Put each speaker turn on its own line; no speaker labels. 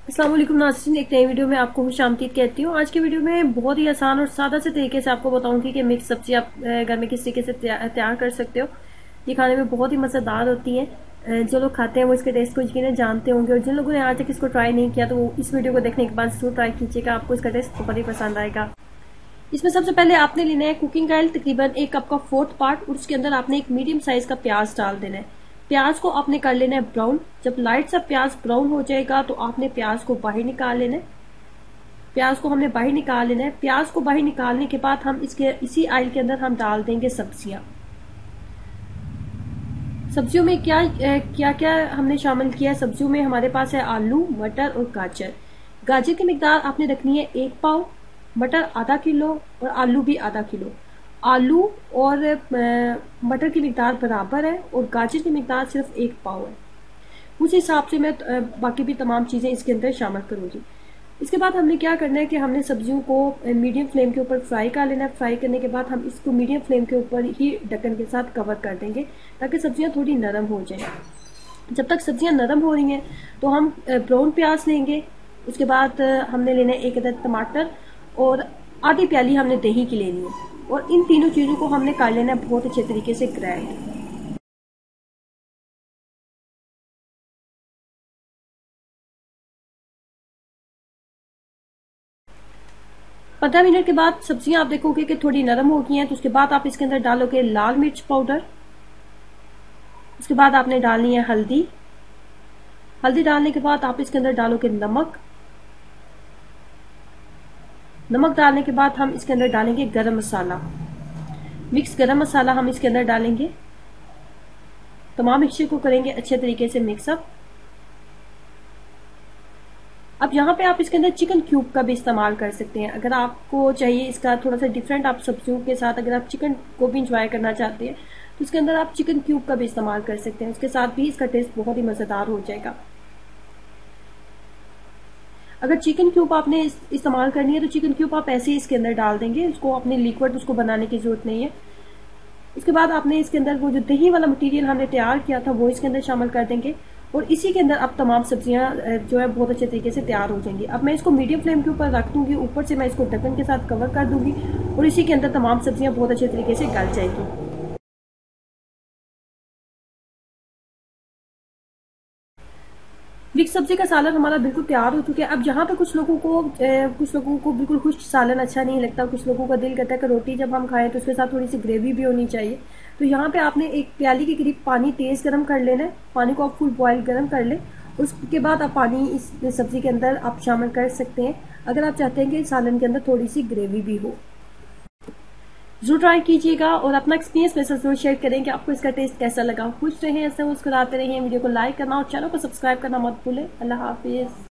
अस्सलाम वालेकुम नाज़रीन, एक नई वीडियो में आपको खुशामदीद कहती हूँ। आज की वीडियो में बहुत ही आसान और सादा से तरीके से आपको बताऊंगी कि मिक्स सब्जी आप घर में किस तरीके से तैयार कर सकते हो। ये खाने में बहुत ही मज़ेदार होती है। जो लोग खाते हैं वो इसके टेस्ट को यकीनन जानते होंगे, और जिन लोगों ने आज तक इसको ट्राई नहीं किया तो वो इस वीडियो को देखने के बाद जरूर ट्राई कीजिएगा, आपको इसका टेस्ट बहुत ही पसंद आएगा। इसमें सबसे पहले आपने लेना है कुकिंग ऑयल, तकरीबन 1 कप का 4th पार्ट, और उसके अंदर आपने एक मीडियम साइज का प्याज डाल देना है। प्याज को आपने कर लेना है ब्राउन। जब लाइट सा प्याज ब्राउन हो जाएगा तो आपने प्याज को बाहर निकाल लेना है। प्याज को हमने बाहर निकाल लेना है। प्याज को बाहर निकालने के बाद हम इसी ऑयल के अंदर हम डाल देंगे सब्जियां। सब्जियों में क्या क्या क्या हमने शामिल किया है। सब्जियों में हमारे पास है आलू, मटर और गाजर। गाजर की मिकदार आपने रखनी है 1 पाव, मटर आधा किलो और आलू भी आधा किलो। आलू और मटर की मिकदार बराबर है और गाजर की मिकदार सिर्फ 1 पाव है। उस हिसाब से मैं बाकी भी तमाम चीज़ें इसके अंदर शामिल करूंगी। इसके बाद हमने क्या करना है कि हमने सब्जियों को मीडियम फ्लेम के ऊपर फ्राई कर लेना है। फ्राई करने के बाद हम इसको मीडियम फ्लेम के ऊपर ही ढक्कन के साथ कवर कर देंगे ताकि सब्जियां थोड़ी नरम हो जाएं। जब तक सब्जियां नरम हो रही हैं तो हम ब्राउन प्याज लेंगे। उसके बाद हमने लेना है 1 अदद टमाटर और आधी प्याली हमने दही की लेनी है, और इन तीनों चीजों को हमने कर लेना है बहुत अच्छे तरीके से ग्राइंड। 15 मिनट के बाद सब्जियां आप देखोगे कि थोड़ी नरम हो गई हैं, तो उसके बाद आप इसके अंदर डालोगे लाल मिर्च पाउडर। उसके बाद आपने डालनी है हल्दी। हल्दी डालने के बाद आप इसके अंदर डालोगे नमक। नमक डालने के बाद हम इसके अंदर डालेंगे गरम मसाला। मिक्स गरम मसाला हम इसके अंदर डालेंगे। तमाम मिक्सचर को करेंगे अच्छे तरीके से मिक्सअप। अब यहाँ पे आप इसके अंदर चिकन क्यूब का भी इस्तेमाल कर सकते हैं। अगर आपको चाहिए इसका थोड़ा सा डिफरेंट, आप सब्जियों के साथ अगर आप चिकन को भी इंजॉय करना चाहते हैं तो इसके अंदर आप चिकन क्यूब का भी इस्तेमाल कर सकते हैं। उसके साथ भी इसका टेस्ट बहुत ही मजेदार हो जाएगा। अगर चिकन क्यूब आपने इस्तेमाल करनी है तो चिकन क्यूब आप ऐसे ही इसके अंदर डाल देंगे, उसको अपने लिक्विड उसको बनाने की जरूरत नहीं है। उसके बाद आपने इसके अंदर वो जो दही वाला मटेरियल हमने तैयार किया था वो इसके अंदर शामिल कर देंगे, और इसी के अंदर अब तमाम सब्जियां जो है बहुत अच्छे तरीके से तैयार हो जाएंगी। अब मैं इसको मीडियम फ्लेम के ऊपर रख दूंगी, ऊपर से मैं इसको ढक्कन के साथ कवर कर दूंगी और इसी के अंदर तमाम सब्जियां बहुत अच्छे तरीके से गल जाएंगी। मिक्स सब्जी का सालन हमारा बिल्कुल तैयार हो चुका है। अब यहाँ पे कुछ लोगों को बिल्कुल खुश्क सालन अच्छा नहीं लगता। कुछ लोगों का दिल करता है कि रोटी जब हम खाएं तो उसके साथ थोड़ी सी ग्रेवी भी होनी चाहिए। तो यहाँ पे आपने 1 प्याली के करीब पानी तेज गर्म कर लेना है। पानी को आप फुल बॉयल गर्म कर लें। उसके बाद आप पानी इस सब्जी के अंदर आप शामिल कर सकते हैं अगर आप चाहते हैं कि सालन के अंदर थोड़ी सी ग्रेवी भी हो। जरूर ट्राई कीजिएगा और अपना एक्सपीरियंस मेरे साथ जरूर शेयर करें कि आपको इसका टेस्ट कैसा लगा। खुश रहें, ऐसे मुस्कुराते रहें। वीडियो को लाइक करना और चैनल को सब्सक्राइब करना मत भूलें। अल्लाह हाफिज।